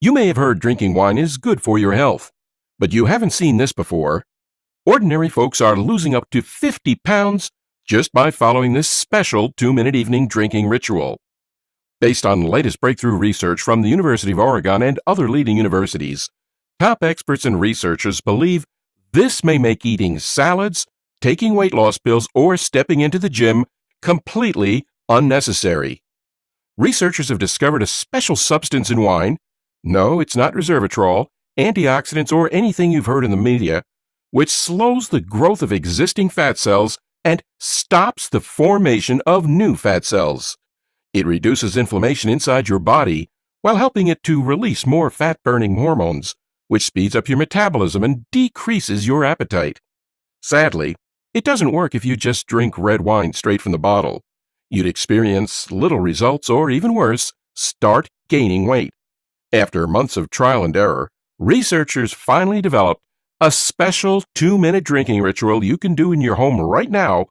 You may have heard drinking wine is good for your health, but you haven't seen this before. Ordinary folks are losing up to 50 pounds just by following this special 2-minute evening drinking ritual. Based on latest breakthrough research from the University of Oregon and other leading universities, top experts and researchers believe this may make eating salads, taking weight loss pills, or stepping into the gym completely unnecessary. Researchers have discovered a special substance in wine. No, it's not resveratrol, antioxidants, or anything you've heard in the media, which slows the growth of existing fat cells and stops the formation of new fat cells. It reduces inflammation inside your body while helping it to release more fat-burning hormones, which speeds up your metabolism and decreases your appetite. Sadly, it doesn't work if you just drink red wine straight from the bottle. You'd experience little results or, even worse, start gaining weight. After months of trial and error, researchers finally developed a special 2-minute drinking ritual you can do in your home right now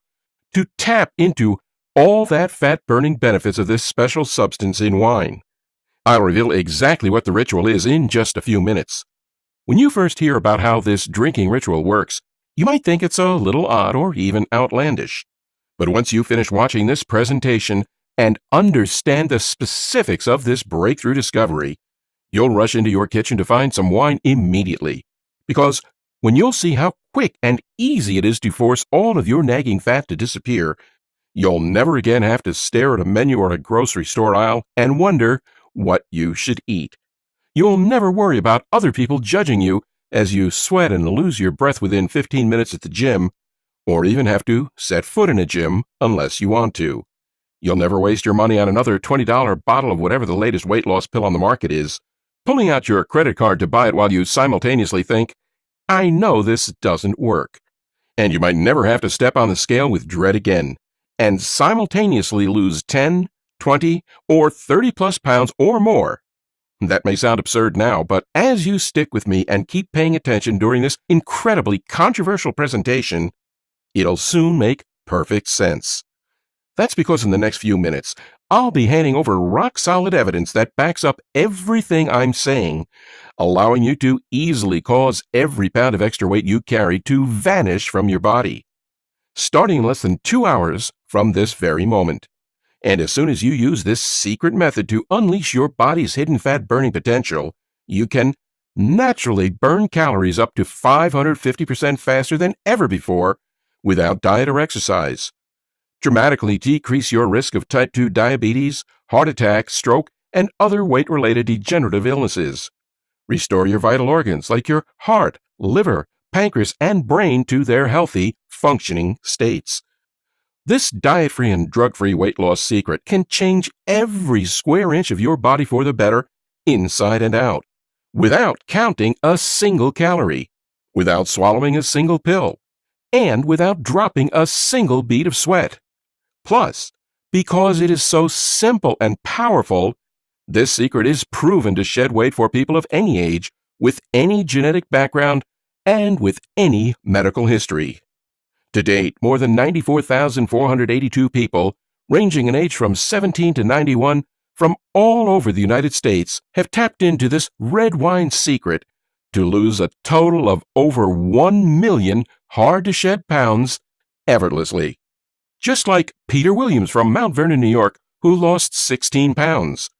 to tap into all that fat-burning benefits of this special substance in wine. I'll reveal exactly what the ritual is in just a few minutes. When you first hear about how this drinking ritual works, you might think it's a little odd or even outlandish. But once you finish watching this presentation and understand the specifics of this breakthrough discovery, you'll rush into your kitchen to find some wine immediately. Because when you'll see how quick and easy it is to force all of your nagging fat to disappear, you'll never again have to stare at a menu or a grocery store aisle and wonder what you should eat. You'll never worry about other people judging you as you sweat and lose your breath within 15 minutes at the gym, or even have to set foot in a gym unless you want to. You'll never waste your money on another $20 bottle of whatever the latest weight loss pill on the market is, pulling out your credit card to buy it while you simultaneously think, I know this doesn't work. And you might never have to step on the scale with dread again, and simultaneously lose 10, 20, or 30-plus pounds or more. That may sound absurd now, but as you stick with me and keep paying attention during this incredibly controversial presentation, it'll soon make perfect sense. That's because in the next few minutes, I'll be handing over rock-solid evidence that backs up everything I'm saying, allowing you to easily cause every pound of extra weight you carry to vanish from your body, starting in less than 2 hours from this very moment. And as soon as you use this secret method to unleash your body's hidden fat-burning potential, you can naturally burn calories up to 550% faster than ever before without diet or exercise, dramatically decrease your risk of type 2 diabetes, heart attack, stroke, and other weight-related degenerative illnesses, restore your vital organs like your heart, liver, pancreas, and brain to their healthy, functioning states. This diet-free and drug-free weight loss secret can change every square inch of your body for the better, inside and out, without counting a single calorie, without swallowing a single pill, and without dropping a single bead of sweat. Plus, because it is so simple and powerful, this secret is proven to shed weight for people of any age, with any genetic background, and with any medical history. To date, more than 94,482 people, ranging in age from 17 to 91, from all over the United States, have tapped into this red wine secret to lose a total of over 1 million hard-to-shed pounds effortlessly. Just like Peter Williams from Mount Vernon, New York, who lost 16 pounds,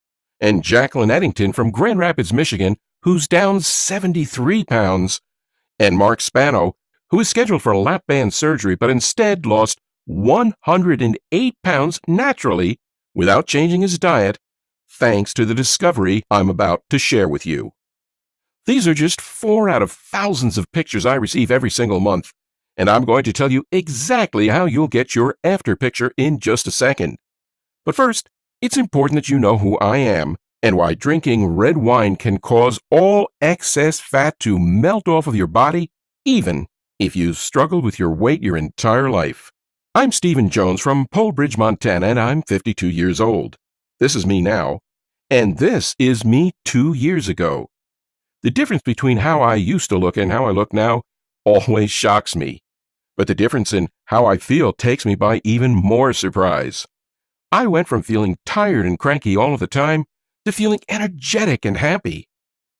and Jacqueline Eddington from Grand Rapids, Michigan, who's down 73 pounds, and Mark Spano, who was scheduled for lap band surgery but instead lost 108 pounds naturally without changing his diet, thanks to the discovery I'm about to share with you. These are just 4 out of thousands of pictures I receive every single month, and I'm going to tell you exactly how you'll get your after picture in just a second. But first, it's important that you know who I am and why drinking red wine can cause all excess fat to melt off of your body, even if you've struggled with your weight your entire life. I'm Stephen Jones from Polebridge, Montana, and I'm 52 years old. This is me now, and this is me 2 years ago. The difference between how I used to look and how I look now always shocks me, but the difference in how I feel takes me by even more surprise. I went from feeling tired and cranky all of the time to feeling energetic and happy.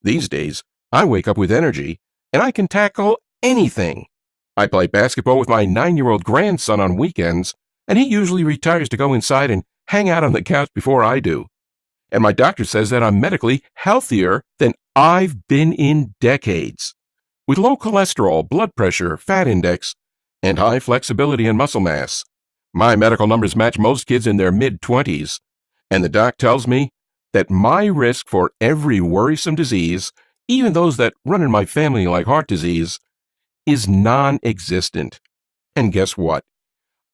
These days, I wake up with energy, and I can tackle anything. I play basketball with my 9-year-old grandson on weekends, and he usually retires to go inside and hang out on the couch before I do. And my doctor says that I'm medically healthier than I've been in decades. With low cholesterol, blood pressure, fat index, and high flexibility and muscle mass. My medical numbers match most kids in their mid-20s, and the doc tells me that my risk for every worrisome disease, even those that run in my family like heart disease, is non-existent. And guess what?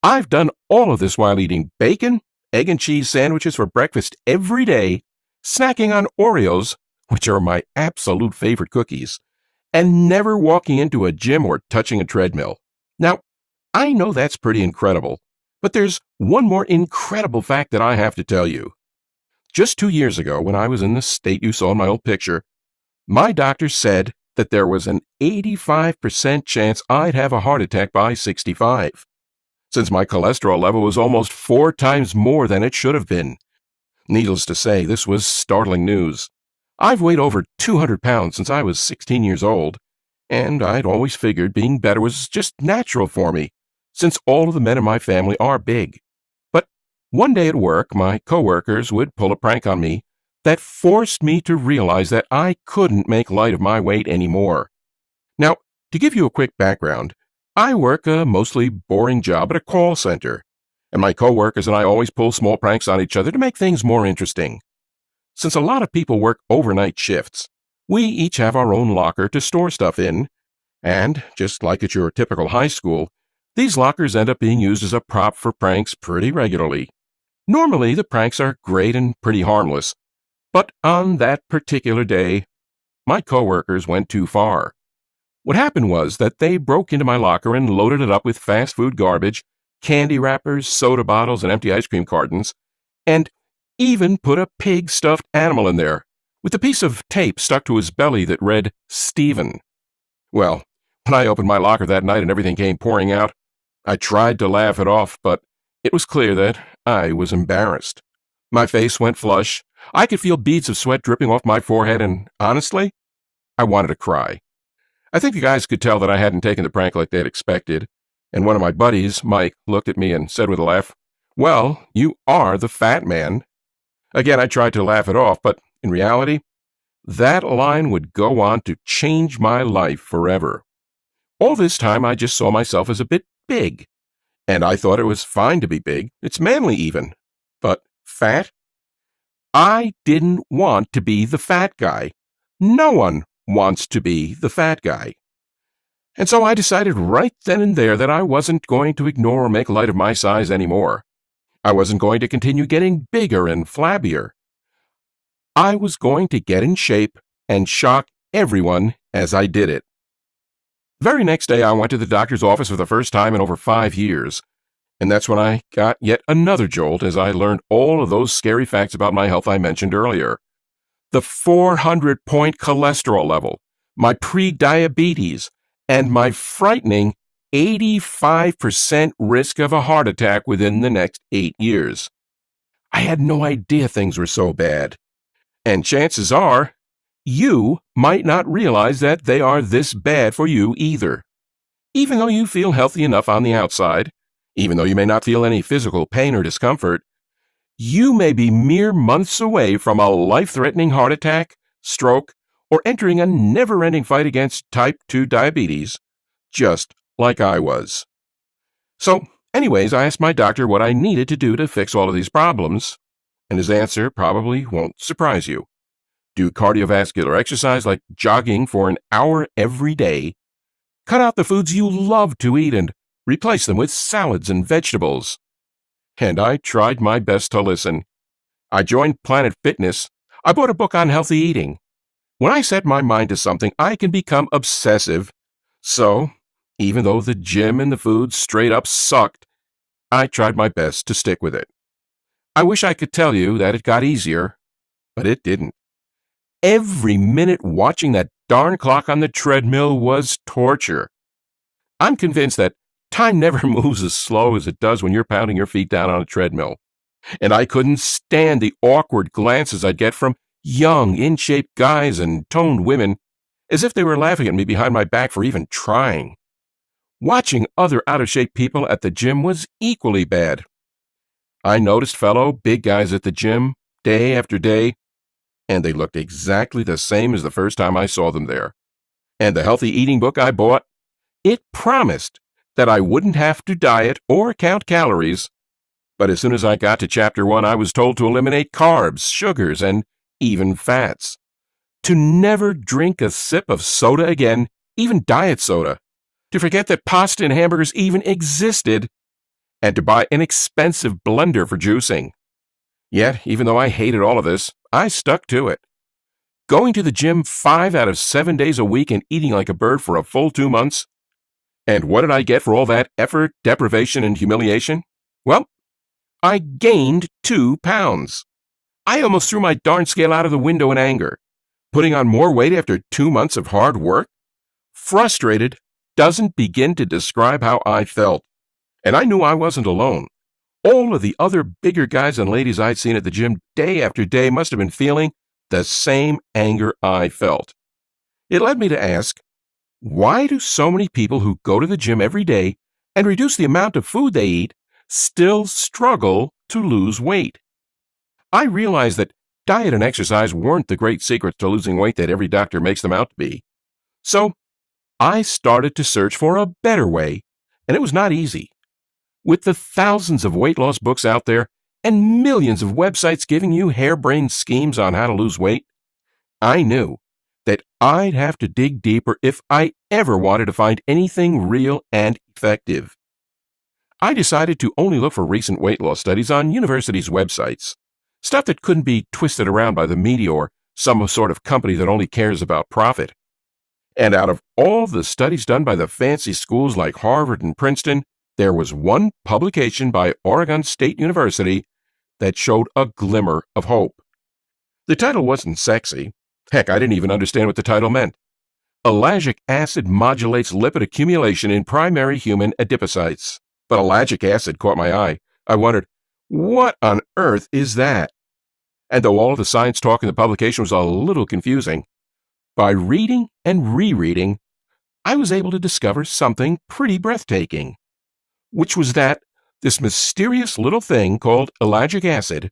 I've done all of this while eating bacon, egg and cheese sandwiches for breakfast every day, snacking on Oreos, which are my absolute favorite cookies, and never walking into a gym or touching a treadmill. Now, I know that's pretty incredible, but there's one more incredible fact that I have to tell you. Just 2 years ago, when I was in the state you saw in my old picture, my doctor said that there was an 85% chance I'd have a heart attack by 65, since my cholesterol level was almost 4 times more than it should have been. Needless to say, this was startling news. I've weighed over 200 pounds since I was 16 years old, and I'd always figured being better was just natural for me, since all of the men in my family are big. But one day at work, my coworkers would pull a prank on me that forced me to realize that I couldn't make light of my weight anymore. Now, to give you a quick background, I work a mostly boring job at a call center, and my coworkers and I always pull small pranks on each other to make things more interesting. Since a lot of people work overnight shifts, we each have our own locker to store stuff in, and just like at your typical high school, these lockers end up being used as a prop for pranks pretty regularly. Normally, the pranks are great and pretty harmless, but on that particular day, my coworkers went too far. What happened was that they broke into my locker and loaded it up with fast food garbage, candy wrappers, soda bottles, and empty ice cream cartons, and even put a pig stuffed animal in there, with a piece of tape stuck to his belly that read, Steven. Well, when I opened my locker that night and everything came pouring out, I tried to laugh it off, but it was clear that I was embarrassed. My face went flush, I could feel beads of sweat dripping off my forehead, and honestly, I wanted to cry. I think the guys could tell that I hadn't taken the prank like they'd expected, and one of my buddies, Mike, looked at me and said with a laugh, "Well, you are the fat man." Again, I tried to laugh it off, but in reality, that line would go on to change my life forever. All this time, I just saw myself as a bit big, and I thought it was fine to be big. It's manly even. But fat? I didn't want to be the fat guy. No one wants to be the fat guy. And so I decided right then and there that I wasn't going to ignore or make light of my size anymore. I wasn't going to continue getting bigger and flabbier. I was going to get in shape and shock everyone as I did it. The very next day, I went to the doctor's office for the first time in over 5 years. And that's when I got yet another jolt as I learned all of those scary facts about my health I mentioned earlier. The 400-point cholesterol level, my pre-diabetes, and my frightening 85% risk of a heart attack within the next 8 years. I had no idea things were so bad. And chances are, you might not realize that they are this bad for you either. Even though you feel healthy enough on the outside, even though you may not feel any physical pain or discomfort, you may be mere months away from a life-threatening heart attack, stroke, or entering a never-ending fight against type 2 diabetes, just like I was. So, anyways, I asked my doctor what I needed to do to fix all of these problems, and his answer probably won't surprise you. Do cardiovascular exercise like jogging for an hour every day, cut out the foods you love to eat and replace them with salads and vegetables. And I tried my best to listen. I joined Planet Fitness. I bought a book on healthy eating. When I set my mind to something, I can become obsessive. So, even though the gym and the food straight up sucked, I tried my best to stick with it. I wish I could tell you that it got easier, but it didn't. Every minute watching that darn clock on the treadmill was torture. I'm convinced that time never moves as slow as it does when you're pounding your feet down on a treadmill. And I couldn't stand the awkward glances I'd get from young, in-shape guys and toned women, as if they were laughing at me behind my back for even trying. Watching other out-of-shape people at the gym was equally bad. I noticed fellow big guys at the gym day after day, and they looked exactly the same as the first time I saw them there. And the healthy eating book I bought, it promised that I wouldn't have to diet or count calories. But as soon as I got to Chapter 1, I was told to eliminate carbs, sugars, and even fats. To never drink a sip of soda again, even diet soda. To forget that pasta and hamburgers even existed. And to buy an expensive blender for juicing. Yet, even though I hated all of this, I stuck to it. Going to the gym 5 out of 7 days a week and eating like a bird for a full 2 months. And what did I get for all that effort, deprivation, and humiliation? Well, I gained 2 pounds. I almost threw my darn scale out of the window in anger. Putting on more weight after 2 months of hard work? Frustrated doesn't begin to describe how I felt. And I knew I wasn't alone. All of the other bigger guys and ladies I'd seen at the gym day after day must have been feeling the same anger I felt. It led me to ask, why do so many people who go to the gym every day and reduce the amount of food they eat still struggle to lose weight? I realized that diet and exercise weren't the great secrets to losing weight that every doctor makes them out to be. So I started to search for a better way, and it was not easy. With the thousands of weight loss books out there and millions of websites giving you harebrained schemes on how to lose weight, I knew that I'd have to dig deeper if I ever wanted to find anything real and effective. I decided to only look for recent weight loss studies on universities' websites, stuff that couldn't be twisted around by the media or some sort of company that only cares about profit. And out of all the studies done by the fancy schools like Harvard and Princeton, there was one publication by Oregon State University that showed a glimmer of hope. The title wasn't sexy. Heck, I didn't even understand what the title meant. Ellagic acid modulates lipid accumulation in primary human adipocytes. But ellagic acid caught my eye. I wondered, what on earth is that? And though all of the science talk in the publication was a little confusing, by reading and rereading, I was able to discover something pretty breathtaking, which was that this mysterious little thing called ellagic acid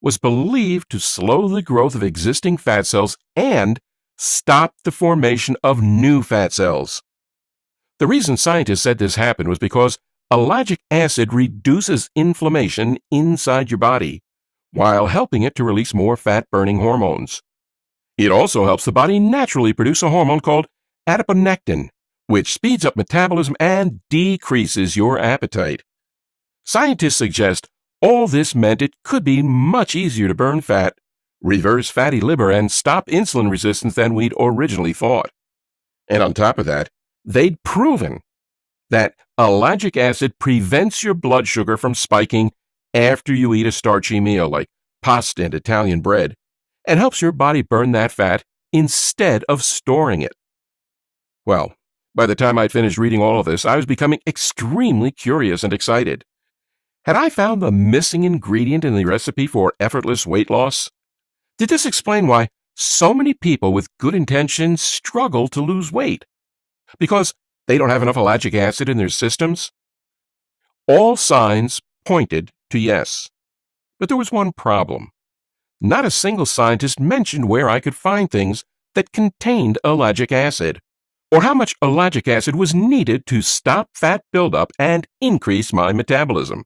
was believed to slow the growth of existing fat cells and stop the formation of new fat cells. The reason scientists said this happened was because ellagic acid reduces inflammation inside your body while helping it to release more fat-burning hormones. It also helps the body naturally produce a hormone called adiponectin, which speeds up metabolism and decreases your appetite. Scientists suggest all this meant it could be much easier to burn fat, reverse fatty liver, and stop insulin resistance than we'd originally thought. And on top of that, they'd proven that ellagic acid prevents your blood sugar from spiking after you eat a starchy meal like pasta and Italian bread, and helps your body burn that fat instead of storing it. Well, by the time I'd finished reading all of this, I was becoming extremely curious and excited. Had I found the missing ingredient in the recipe for effortless weight loss? Did this explain why so many people with good intentions struggle to lose weight? Because they don't have enough ellagic acid in their systems? All signs pointed to yes. But there was one problem. Not a single scientist mentioned where I could find things that contained ellagic acid, or how much ellagic acid was needed to stop fat buildup and increase my metabolism.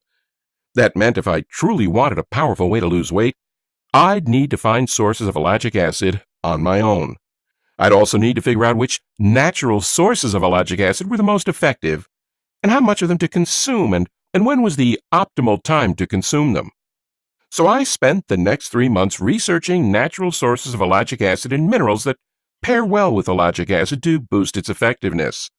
That meant if I truly wanted a powerful way to lose weight, I'd need to find sources of ellagic acid on my own. I'd also need to figure out which natural sources of ellagic acid were the most effective, and how much of them to consume, and when was the optimal time to consume them. So I spent the next 3 months researching natural sources of ellagic acid and minerals that pair well with ellagic acid to boost its effectiveness.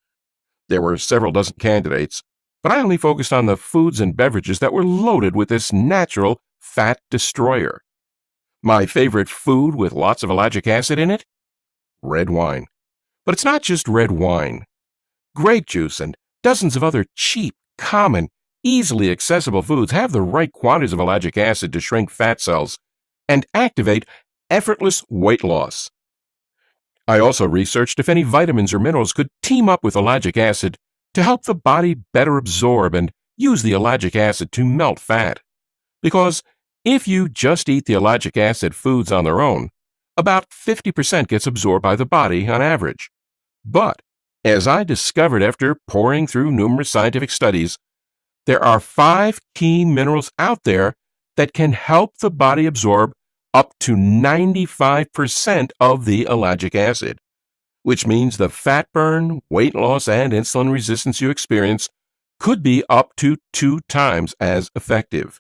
There were several dozen candidates, but I only focused on the foods and beverages that were loaded with this natural fat destroyer. My favorite food with lots of ellagic acid in it? Red wine. But it's not just red wine. Grape juice and dozens of other cheap, common, easily accessible foods have the right quantities of ellagic acid to shrink fat cells and activate effortless weight loss. I also researched if any vitamins or minerals could team up with ellagic acid to help the body better absorb and use the ellagic acid to melt fat. Because if you just eat the ellagic acid foods on their own, about 50% gets absorbed by the body on average. But, as I discovered after poring through numerous scientific studies, there are 5 key minerals out there that can help the body absorb up to 95% of the ellagic acid, which means the fat burn, weight loss, and insulin resistance you experience could be up to 2 times as effective.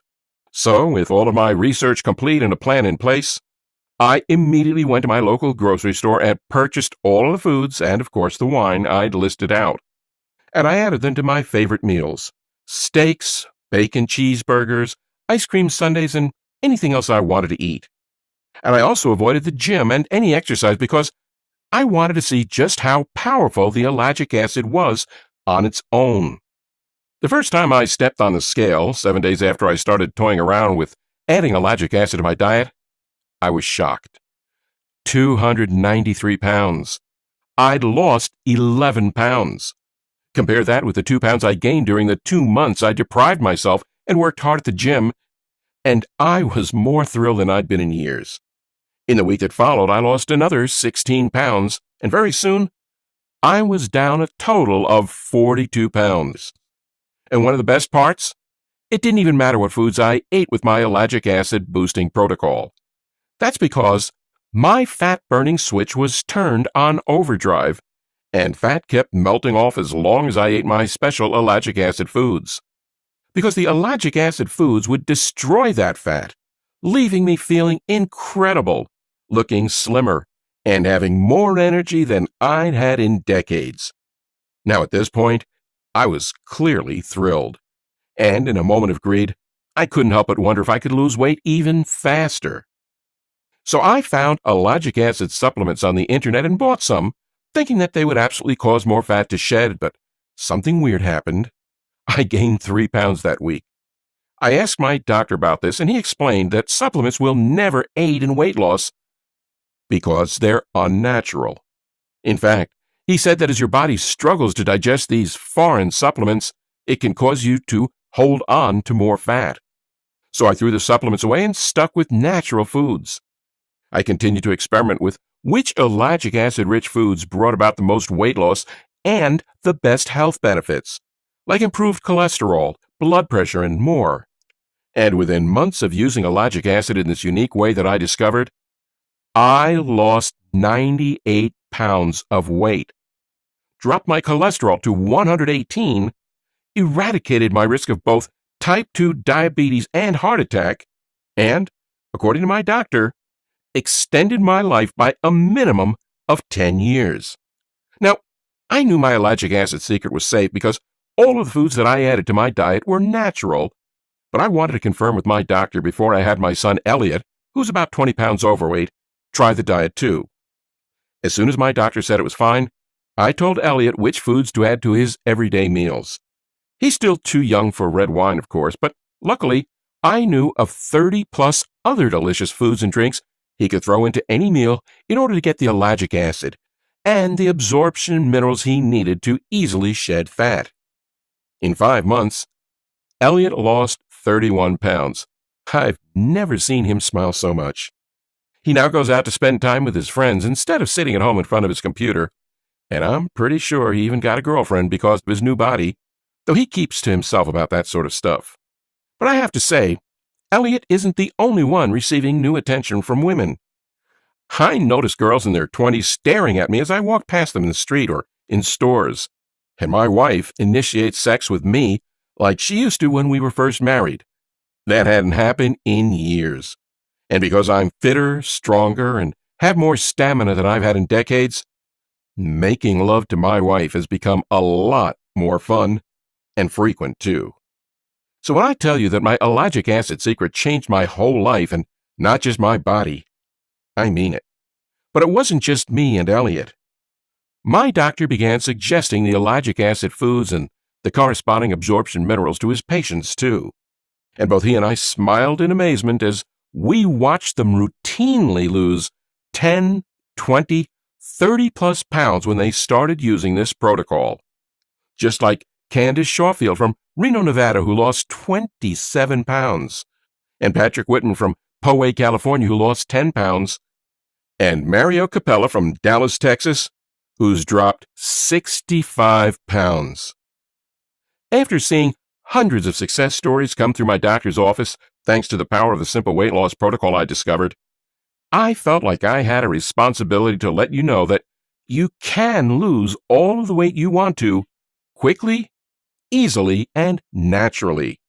So, with all of my research complete and a plan in place, I immediately went to my local grocery store and purchased all of the foods and, of course, the wine I'd listed out. And I added them to my favorite meals: steaks, bacon cheeseburgers, ice cream sundaes, and anything else I wanted to eat. And I also avoided the gym and any exercise because I wanted to see just how powerful the ellagic acid was on its own. The first time I stepped on the scale, 7 days after I started toying around with adding ellagic acid to my diet, I was shocked. 293 pounds. I'd lost 11 pounds. Compare that with the 2 pounds I gained during the 2 months I deprived myself and worked hard at the gym, and I was more thrilled than I'd been in years. In the week that followed, I lost another 16 pounds, and very soon, I was down a total of 42 pounds. And one of the best parts? It didn't even matter what foods I ate with my ellagic acid boosting protocol. That's because my fat-burning switch was turned on overdrive, and fat kept melting off as long as I ate my special ellagic acid foods. Because the ellagic acid foods would destroy that fat, leaving me feeling incredible, looking slimmer, and having more energy than I'd had in decades. Now at this point, I was clearly thrilled, and in a moment of greed, I couldn't help but wonder if I could lose weight even faster. So I found ellagic acid supplements on the internet and bought some, thinking that they would absolutely cause more fat to shed, but something weird happened. I gained 3 pounds that week. I asked my doctor about this, and he explained that supplements will never aid in weight loss because they're unnatural. In fact, he said that as your body struggles to digest these foreign supplements, it can cause you to hold on to more fat. So I threw the supplements away and stuck with natural foods. I continued to experiment with which ellagic acid-rich foods brought about the most weight loss and the best health benefits, like improved cholesterol, blood pressure, and more. And within months of using ellagic acid in this unique way that I discovered, I lost 98 pounds of weight, dropped my cholesterol to 118, eradicated my risk of both type 2 diabetes and heart attack, and, according to my doctor, extended my life by a minimum of 10 years. Now, I knew my ellagic acid secret was safe because all of the foods that I added to my diet were natural, but I wanted to confirm with my doctor before I had my son Elliot, who's about 20 pounds overweight, try the diet too. As soon as my doctor said it was fine, I told Elliot which foods to add to his everyday meals. He's still too young for red wine, of course, but luckily, I knew of 30-plus other delicious foods and drinks he could throw into any meal in order to get the ellagic acid and the absorption minerals he needed to easily shed fat. In 5 months, Elliot lost 31 pounds. I've never seen him smile so much. He now goes out to spend time with his friends instead of sitting at home in front of his computer, and I'm pretty sure he even got a girlfriend because of his new body, though he keeps to himself about that sort of stuff. But I have to say, Elliot isn't the only one receiving new attention from women. I notice girls in their 20s staring at me as I walk past them in the street or in stores, and my wife initiates sex with me like she used to when we were first married. That hadn't happened in years. And because I'm fitter, stronger, and have more stamina than I've had in decades, making love to my wife has become a lot more fun and frequent too. So when I tell you that my ellagic acid secret changed my whole life and not just my body, I mean it. But it wasn't just me and Elliot. My doctor began suggesting the ellagic acid foods and the corresponding absorption minerals to his patients too. And both he and I smiled in amazement as we watched them routinely lose 10, 20, 30 plus pounds when they started using this protocol. Just like Candace Shawfield from Reno, Nevada, who lost 27 pounds, and Patrick Whitman from Poway, California, who lost 10 pounds, and Mario Capella from Dallas, Texas, who's dropped 65 pounds. After seeing hundreds of success stories come through my doctor's office, thanks to the power of the simple weight loss protocol I discovered, I felt like I had a responsibility to let you know that you can lose all of the weight you want to, quickly, easily, and naturally.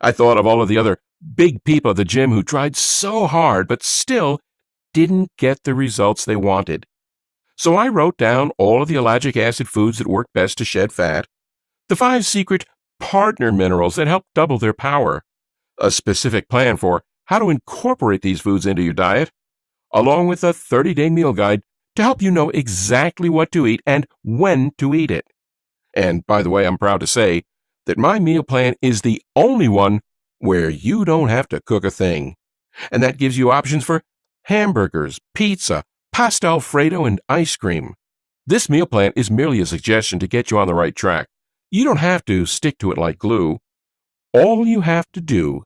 I thought of all of the other big people at the gym who tried so hard but still didn't get the results they wanted. So I wrote down all of the ellagic acid foods that work best to shed fat, the 5 secret partner minerals that help double their power, a specific plan for how to incorporate these foods into your diet, along with a 30-day meal guide to help you know exactly what to eat and when to eat it. And by the way, I'm proud to say that my meal plan is the only one where you don't have to cook a thing. And that gives you options for hamburgers, pizza, pasta Alfredo, and ice cream. This meal plan is merely a suggestion to get you on the right track. You don't have to stick to it like glue. All you have to do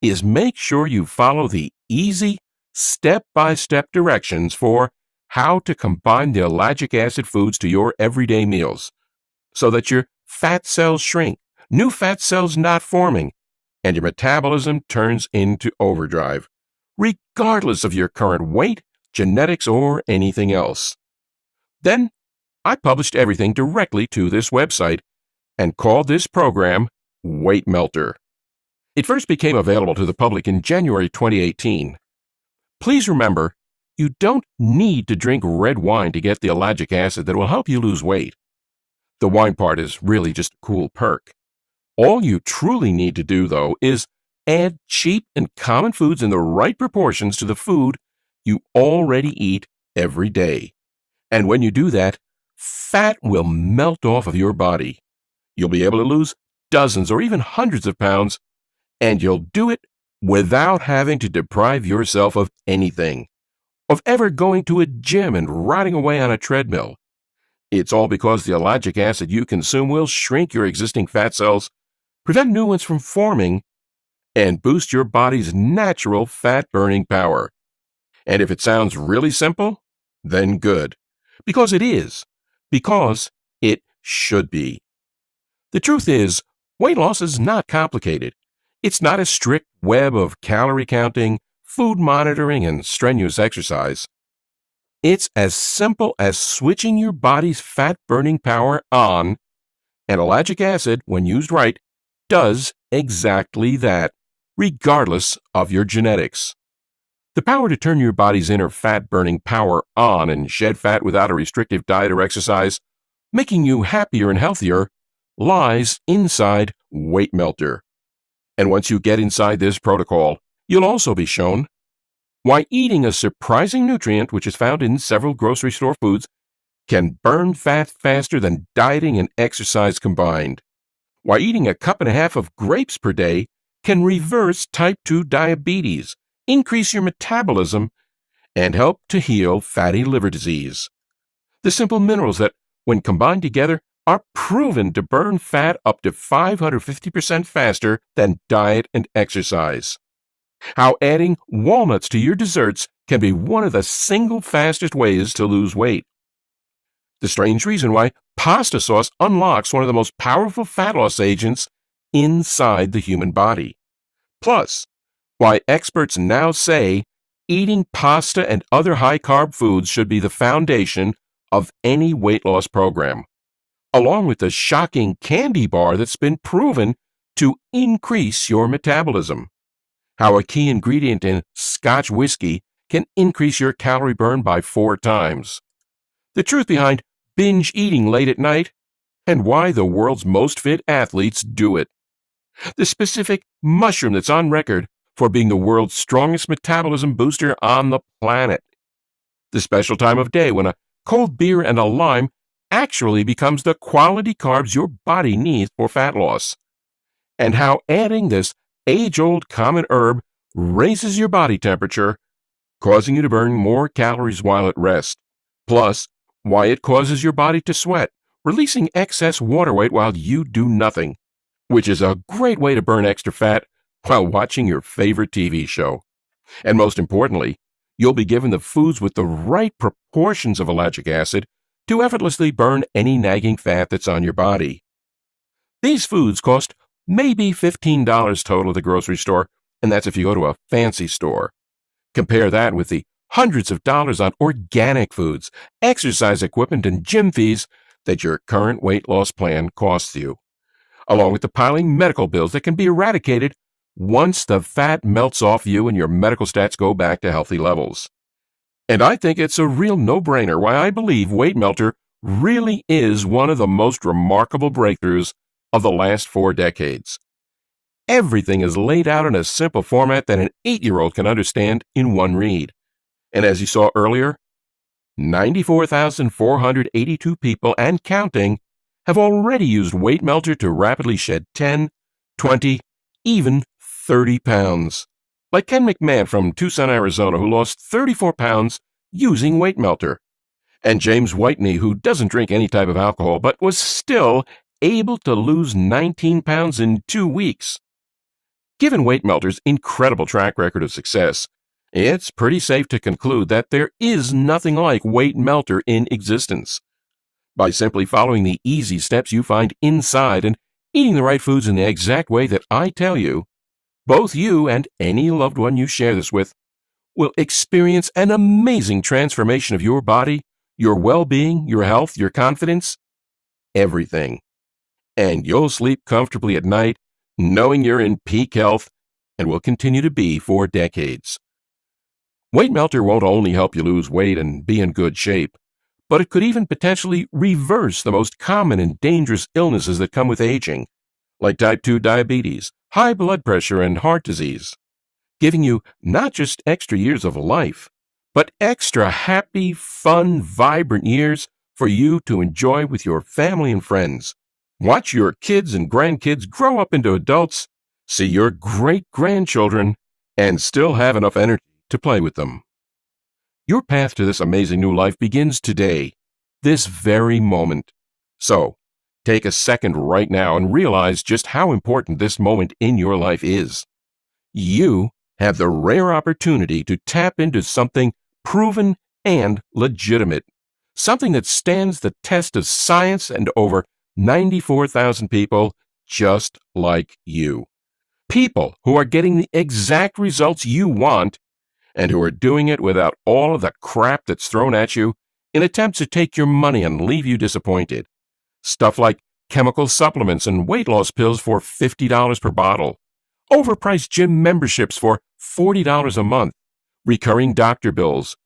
is make sure you follow the easy, step-by-step directions for how to combine the ellagic acid foods to your everyday meals so that your fat cells shrink, new fat cells not forming, and your metabolism turns into overdrive, regardless of your current weight, genetics, or anything else. Then, I published everything directly to this website and called this program Weight Melter. It first became available to the public in January 2018. Please remember, you don't need to drink red wine to get the ellagic acid that will help you lose weight. The wine part is really just a cool perk. All you truly need to do, though, is add cheap and common foods in the right proportions to the food you already eat every day. And when you do that, fat will melt off of your body. You'll be able to lose dozens or even hundreds of pounds, and you'll do it without having to deprive yourself of anything, of ever going to a gym and riding away on a treadmill. It's all because the ellagic acid you consume will shrink your existing fat cells, prevent new ones from forming, and boost your body's natural fat-burning power. And if it sounds really simple, then good. Because it is. Because it should be. The truth is, weight loss is not complicated. It's not a strict web of calorie counting, food monitoring, and strenuous exercise. It's as simple as switching your body's fat-burning power on, and ellagic acid, when used right, does exactly that, regardless of your genetics. The power to turn your body's inner fat-burning power on and shed fat without a restrictive diet or exercise, making you happier and healthier, lies inside Weight Melter. And once you get inside this protocol, you'll also be shown why eating a surprising nutrient, which is found in several grocery store foods, can burn fat faster than dieting and exercise combined. Why eating 1.5 cups of grapes per day can reverse type 2 diabetes, increase your metabolism, and help to heal fatty liver disease. The simple minerals that, when combined together, are proven to burn fat up to 550% faster than diet and exercise. How adding walnuts to your desserts can be one of the single fastest ways to lose weight. The strange reason why pasta sauce unlocks one of the most powerful fat loss agents inside the human body. Plus, why experts now say eating pasta and other high-carb foods should be the foundation of any weight loss program, along with the shocking candy bar that's been proven to increase your metabolism. How a key ingredient in Scotch whiskey can increase your calorie burn by 4 times. The truth behind binge eating late at night, and why the world's most fit athletes do it. The specific mushroom that's on record for being the world's strongest metabolism booster on the planet. The special time of day when a cold beer and a lime actually becomes the quality carbs your body needs for fat loss. And how adding this age-old common herb raises your body temperature, causing you to burn more calories while at rest. Plus, why it causes your body to sweat, releasing excess water weight while you do nothing, which is a great way to burn extra fat while watching your favorite TV show. And most importantly, you'll be given the foods with the right proportions of ellagic acid to effortlessly burn any nagging fat that's on your body. These foods cost maybe $15 total at the grocery store, and that's if you go to a fancy store. Compare that with the hundreds of dollars on organic foods, exercise equipment, and gym fees that your current weight loss plan costs you, along with the piling medical bills that can be eradicated once the fat melts off you and your medical stats go back to healthy levels. And I think it's a real no-brainer why I believe Weight Melter really is one of the most remarkable breakthroughs of the last 4 decades. Everything is laid out in a simple format that an 8-year-old can understand in one read. And as you saw earlier, 94,482 people and counting have already used Weight Melter to rapidly shed 10, 20, even 30 pounds. Like Ken McMahon from Tucson, Arizona, who lost 34 pounds using Weight Melter. And James Whitney, who doesn't drink any type of alcohol, but was still able to lose 19 pounds in 2 weeks. Given Weight Melter's incredible track record of success, it's pretty safe to conclude that there is nothing like Weight Melter in existence. By simply following the easy steps you find inside and eating the right foods in the exact way that I tell you, both you and any loved one you share this with will experience an amazing transformation of your body, your well-being, your health, your confidence, everything. And you'll sleep comfortably at night, knowing you're in peak health and will continue to be for decades. Weight Melter won't only help you lose weight and be in good shape, but it could even potentially reverse the most common and dangerous illnesses that come with aging, like type 2 diabetes, high blood pressure, and heart disease, giving you not just extra years of life, but extra happy, fun, vibrant years for you to enjoy with your family and friends. Watch your kids and grandkids grow up into adults, see your great-grandchildren, and still have enough energy to play with them. Your path to this amazing new life begins today, this very moment. So, take a second right now and realize just how important this moment in your life is. You have the rare opportunity to tap into something proven and legitimate, something that stands the test of science and over 94,000 people just like you. People who are getting the exact results you want and who are doing it without all of the crap that's thrown at you in attempts to take your money and leave you disappointed. Stuff like chemical supplements and weight loss pills for $50 per bottle, overpriced gym memberships for $40 a month, recurring doctor bills,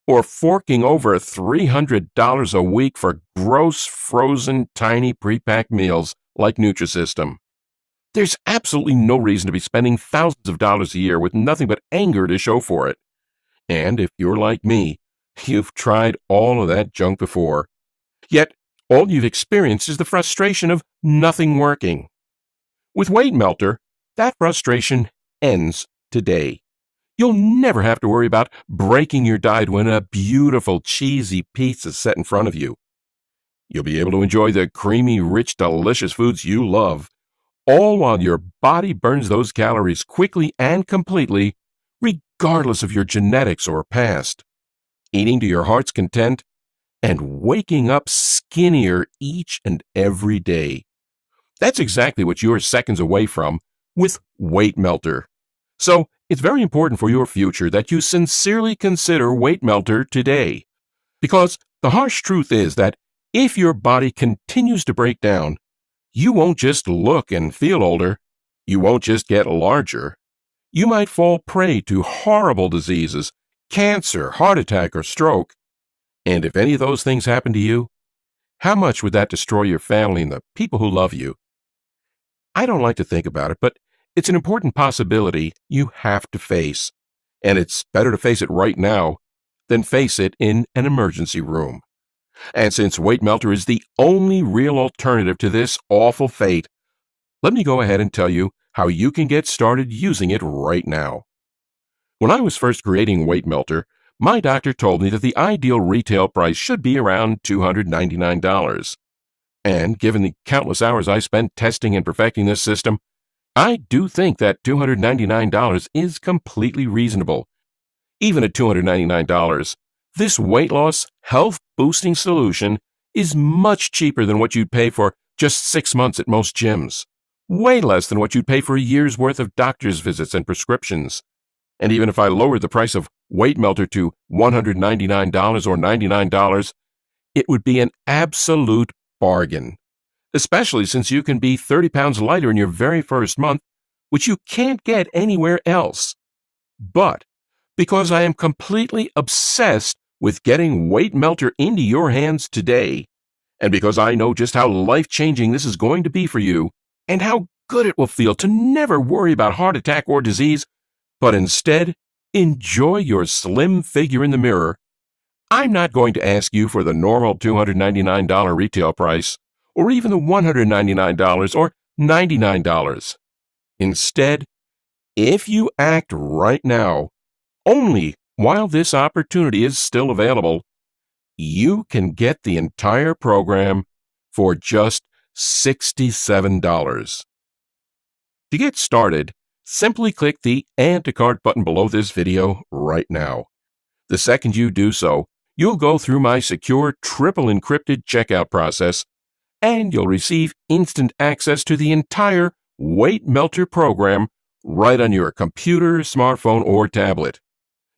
or forking over $300 a week for gross, frozen, tiny pre-packed meals like Nutrisystem. There's absolutely no reason to be spending thousands of dollars a year with nothing but anger to show for it. And if you're like me, you've tried all of that junk before. Yet, all you've experienced is the frustration of nothing working. With Weight Melter, that frustration ends today. You'll never have to worry about breaking your diet when a beautiful, cheesy pizza is set in front of you. You'll be able to enjoy the creamy, rich, delicious foods you love, all while your body burns those calories quickly and completely, regardless of your genetics or past, eating to your heart's content and waking up skinnier each and every day. That's exactly what you're seconds away from with Weight Melter. So, it's very important for your future that you sincerely consider Weight Melter today. Because the harsh truth is that if your body continues to break down, you won't just look and feel older, you won't just get larger. You might fall prey to horrible diseases, cancer, heart attack, or stroke. And if any of those things happen to you, how much would that destroy your family and the people who love you? I don't like to think about it, but it's an important possibility you have to face. And it's better to face it right now than face it in an emergency room. And since Weight Melter is the only real alternative to this awful fate, let me go ahead and tell you how you can get started using it right now. When I was first creating Weight Melter, my doctor told me that the ideal retail price should be around $299. And given the countless hours I spent testing and perfecting this system, I do think that $299 is completely reasonable. Even at $299, this weight loss, health boosting solution is much cheaper than what you'd pay for just 6 months at most gyms. Way less than what you'd pay for a year's worth of doctor's visits and prescriptions. And even if I lowered the price of Weight Melter to $199 or $99, it would be an absolute bargain. Especially since you can be 30 pounds lighter in your very first month, which you can't get anywhere else. But because I am completely obsessed with getting Weight Melter into your hands today, and because I know just how life-changing this is going to be for you, and how good it will feel to never worry about heart attack or disease, but instead enjoy your slim figure in the mirror, I'm not going to ask you for the normal $299 retail price, or even the $199 or $99. Instead, if you act right now, only while this opportunity is still available, you can get the entire program for just $67. To get started, simply click the Add to Cart button below this video right now. The second you do so, you'll go through my secure triple encrypted checkout process, and you'll receive instant access to the entire Weight Melter program right on your computer, smartphone, or tablet.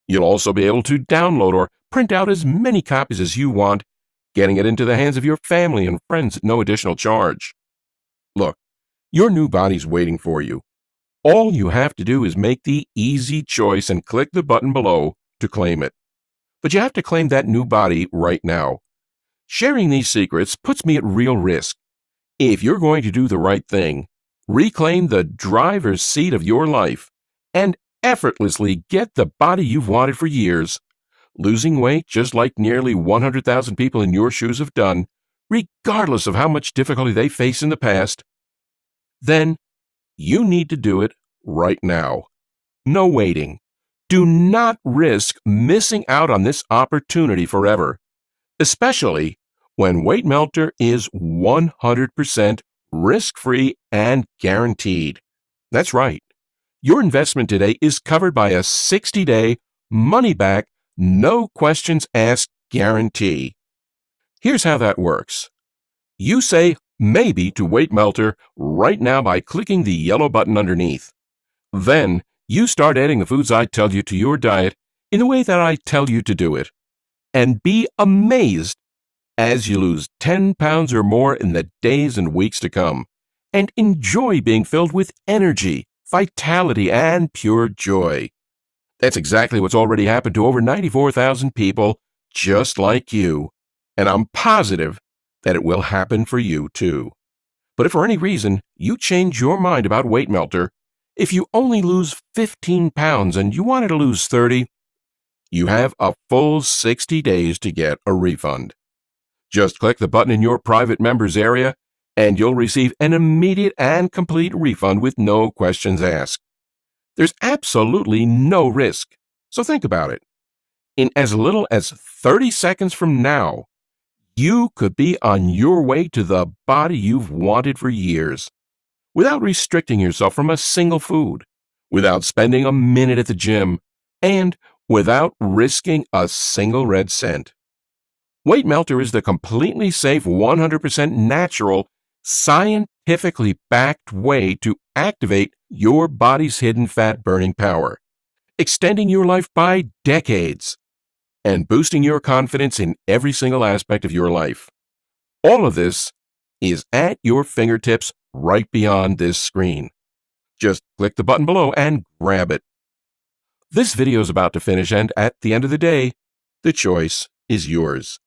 You'll also be able to download or print out as many copies as you want, getting it into the hands of your family and friends at no additional charge. Look, your new body's waiting for you. All you have to do is make the easy choice and click the button below to claim it. But you have to claim that new body right now. Sharing these secrets puts me at real risk. If you're going to do the right thing, reclaim the driver's seat of your life, and effortlessly get the body you've wanted for years, losing weight just like nearly 100,000 people in your shoes have done, regardless of how much difficulty they faced in the past, then you need to do it right now. No waiting. Do not risk missing out on this opportunity forever, especially when Weight Melter is 100% risk-free and guaranteed. That's right. Your investment today is covered by a 60-day, money-back, no questions asked guarantee. Here's how that works. You say maybe to Weight Melter right now by clicking the yellow button underneath. Then you start adding the foods I tell you to your diet in the way that I tell you to do it. And be amazed as you lose 10 pounds or more in the days and weeks to come, and enjoy being filled with energy, vitality, and pure joy. That's exactly what's already happened to over 94,000 people just like you, and I'm positive that it will happen for you too. But if for any reason you change your mind about Weight Melter, if you only lose 15 pounds and you wanted to lose 30, you have a full 60 days to get a refund. Just click the button in your private members area, and you'll receive an immediate and complete refund with no questions asked. There's absolutely no risk, so think about it. In as little as 30 seconds from now, you could be on your way to the body you've wanted for years, without restricting yourself from a single food, without spending a minute at the gym, and without risking a single red cent. Weight Melter is the completely safe, 100% natural, scientifically backed way to activate your body's hidden fat-burning power, extending your life by decades, and boosting your confidence in every single aspect of your life. All of this is at your fingertips right beyond this screen. Just click the button below and grab it. This video is about to finish, and at the end of the day, the choice is yours.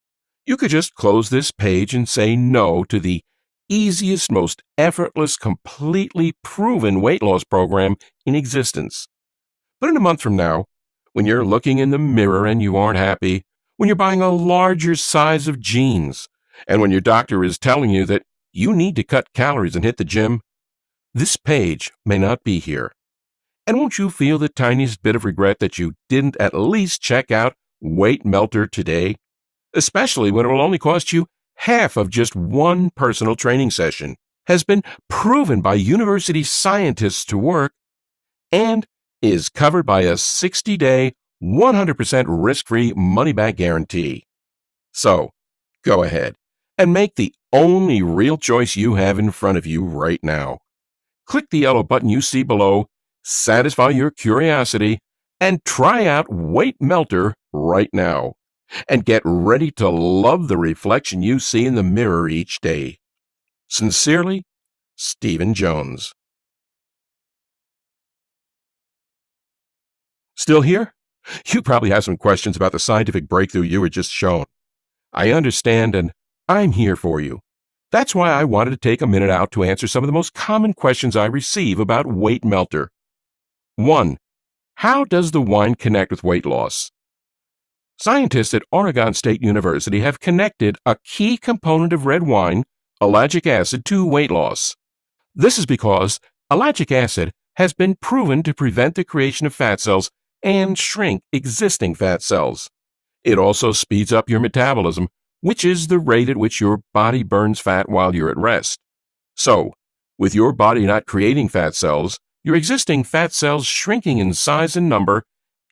You could just close this page and say no to the easiest, most effortless, completely proven weight loss program in existence. But in a month from now, when you're looking in the mirror and you aren't happy, when you're buying a larger size of jeans, and when your doctor is telling you that you need to cut calories and hit the gym, this page may not be here. And won't you feel the tiniest bit of regret that you didn't at least check out Weight Melter today? Especially when it will only cost you half of just one personal training session, has been proven by university scientists to work, and is covered by a 60-day, 100% risk-free money-back guarantee. So, go ahead and make the only real choice you have in front of you right now. Click the yellow button you see below, satisfy your curiosity, and try out Weight Melter right now. And get ready to love the reflection you see in the mirror each day. Sincerely, Stephen Jones. Still here? You probably have some questions about the scientific breakthrough you were just shown. I understand, and I'm here for you. That's why I wanted to take a minute out to answer some of the most common questions I receive about Weight Melter. 1. How does the wine connect with weight loss? Scientists at Oregon State University have connected a key component of red wine, ellagic acid, to weight loss. This is because ellagic acid has been proven to prevent the creation of fat cells and shrink existing fat cells. It also speeds up your metabolism, which is the rate at which your body burns fat while you're at rest. So, with your body not creating fat cells, your existing fat cells shrinking in size and number,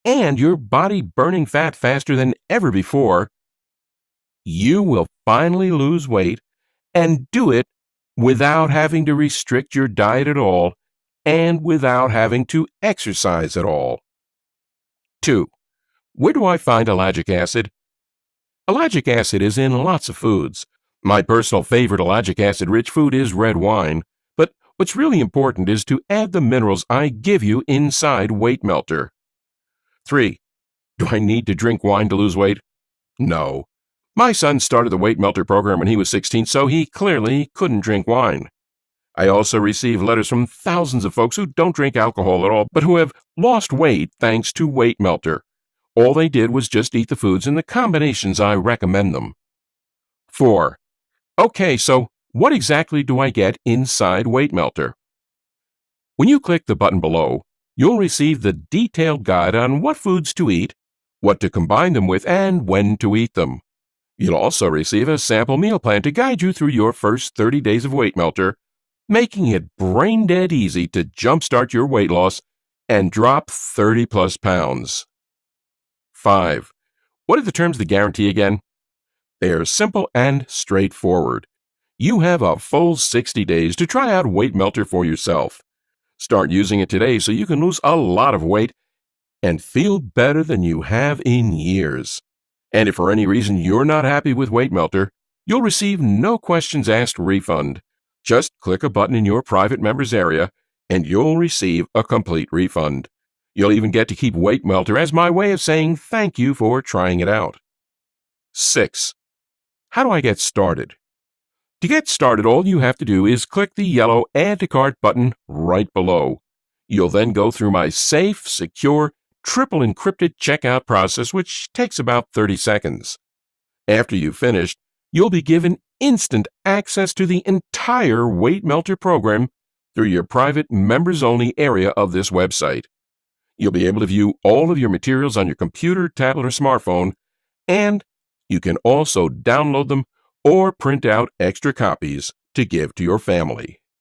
and your body burning fat faster than ever before, you will finally lose weight and do it without having to restrict your diet at all and without having to exercise at all. 2. Where do I find ellagic acid? Ellagic acid is in lots of foods. My personal favorite ellagic acid-rich food is red wine, but what's really important is to add the minerals I give you inside Weight Melter. 3. Do I need to drink wine to lose weight? No. My son started the Weight Melter program when he was 16, so he clearly couldn't drink wine. I also receive letters from thousands of folks who don't drink alcohol at all, but who have lost weight thanks to Weight Melter. All they did was just eat the foods in the combinations I recommend them. 4. Okay, so what exactly do I get inside Weight Melter? When you click the button below, you'll receive the detailed guide on what foods to eat, what to combine them with, and when to eat them. You'll also receive a sample meal plan to guide you through your first 30 days of Weight Melter, making it brain-dead easy to jumpstart your weight loss and drop 30-plus pounds. 5. What are the terms of the guarantee again? They are simple and straightforward. You have a full 60 days to try out Weight Melter for yourself. Start using it today so you can lose a lot of weight and feel better than you have in years. And if for any reason you're not happy with Weight Melter, you'll receive no questions asked refund. Just click a button in your private members area and you'll receive a complete refund. You'll even get to keep Weight Melter as my way of saying thank you for trying it out. 6. How do I get started? To get started, all you have to do is click the yellow Add to Cart button right below. You'll then go through my safe, secure, triple encrypted checkout process, which takes about 30 seconds. After you've finished, you'll be given instant access to the entire Weight Melter program through your private members-only area of this website. You'll be able to view all of your materials on your computer, tablet, or smartphone, and you can also download them or print out extra copies to give to your family.